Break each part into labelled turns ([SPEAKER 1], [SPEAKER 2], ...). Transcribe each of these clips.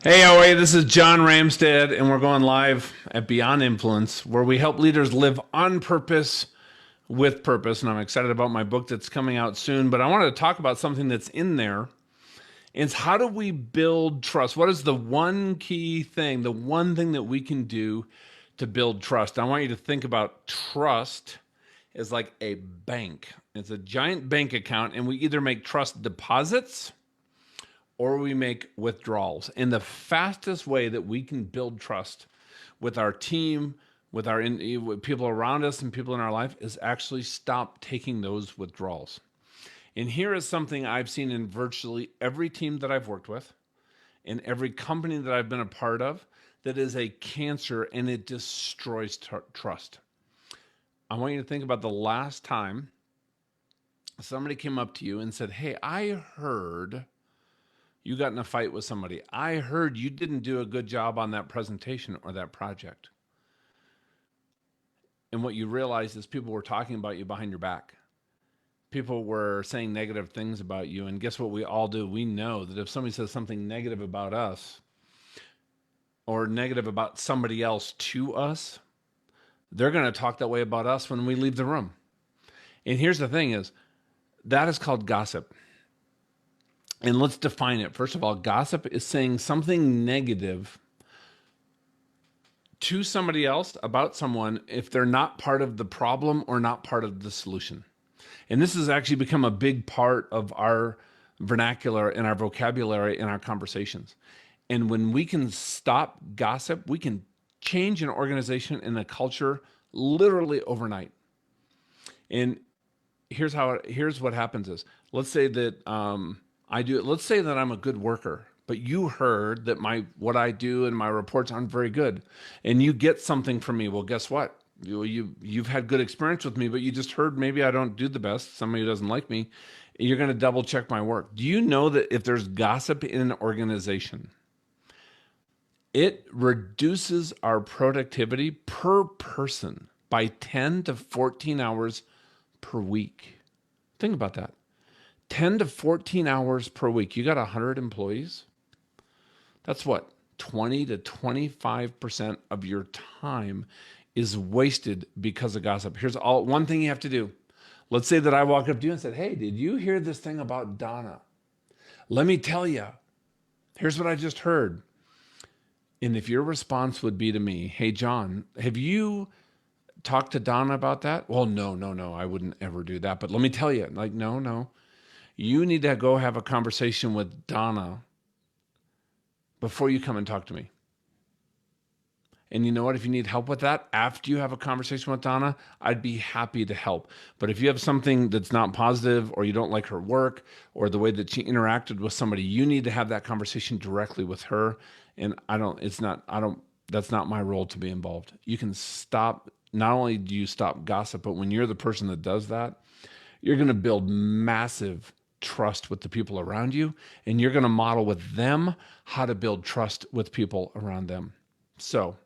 [SPEAKER 1] Hey, how are you? This is John Ramstead, and we're going live at Beyond Influence, where we help leaders live on purpose with purpose. And I'm excited about my book that's coming out soon. But I wanted to talk about something that's in there. It's how do we build trust? What is the one key thing, the one thing that we can do to build trust? I want you to think about trust as like a bank. It's a giant bank account, and we either make trust deposits or we make withdrawals. And the fastest way that we can build trust with our team, with people around us and people in our life is actually stop taking those withdrawals. And here is something I've seen in virtually every team that I've worked with, in every company that I've been a part of, that is a cancer, and it destroys trust. I want you to think about the last time somebody came up to you and said, "Hey, I heard you got in a fight with somebody. I heard you didn't do a good job on that presentation or that project." And what you realize is people were talking about you behind your back. People were saying negative things about you. And guess what we all do? We know that if somebody says something negative about us or negative about somebody else to us, they're going to talk that way about us when we leave the room. And here's the thing is, that is called gossip. And let's define it. First of all, gossip is saying something negative to somebody else about someone if they're not part of the problem or not part of the solution. And this has actually become a big part of our vernacular and our vocabulary in our conversations. And when we can stop gossip, we can change an organization and a culture literally overnight. And here's what happens is, let's say that let's say that I'm a good worker, but you heard that what I do and my reports aren't very good, and you get something from me. Well, guess what? You've had good experience with me, but you just heard maybe I don't do the best. Somebody who doesn't like me, you're going to double check my work. Do you know that if there's gossip in an organization, it reduces our productivity per person by 10 to 14 hours per week? Think about that. 10 to 14 hours per week. You got 100 employees. That's what? 20 to 25% of your time is wasted because of gossip. Here's one thing you have to do. Let's say that I walk up to you and said, "Hey, did you hear this thing about Donna? Let me tell you. Here's what I just heard." And if your response would be to me, "Hey, John, have you talked to Donna about that?" "Well, no, I wouldn't ever do that. But let me tell you," like, no. You need to go have a conversation with Donna before you come and talk to me. And you know what? If you need help with that, after you have a conversation with Donna, I'd be happy to help. But if you have something that's not positive, or you don't like her work or the way that she interacted with somebody, you need to have that conversation directly with her. And that's not my role to be involved. You can stop, not only do you stop gossip, but when you're the person that does that, you're going to build massive trust with the people around you, and you're going to model with them how to build trust with people around them. So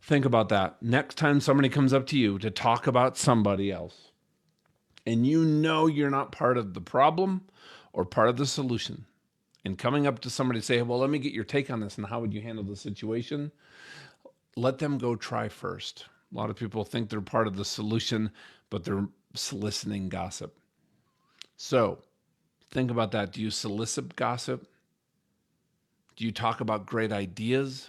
[SPEAKER 1] think about that. Next time somebody comes up to you to talk about somebody else, and you know you're not part of the problem or part of the solution, and coming up to somebody say, "Well, let me get your take on this, and how would you handle the situation?" Let them go try first. A lot of people think they're part of the solution, but they're soliciting gossip. So think about that. Do you solicit gossip? Do you talk about great ideas?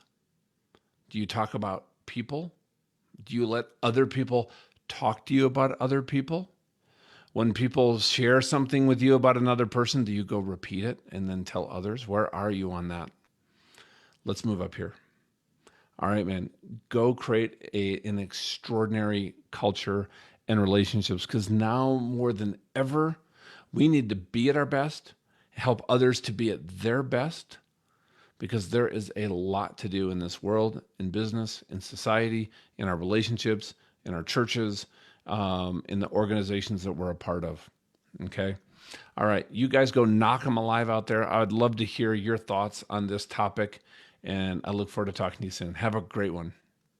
[SPEAKER 1] Do you talk about people? Do you let other people talk to you about other people? When people share something with you about another person, do you go repeat it and then tell others? Where are you on that? Let's move up here. All right, man, go create an extraordinary culture and relationships, because now more than ever, we need to be at our best, help others to be at their best, because there is a lot to do in this world, in business, in society, in our relationships, in our churches, in the organizations that we're a part of. Okay? All right, you guys go knock them alive out there. I would love to hear your thoughts on this topic, and I look forward to talking to you soon. Have a great one.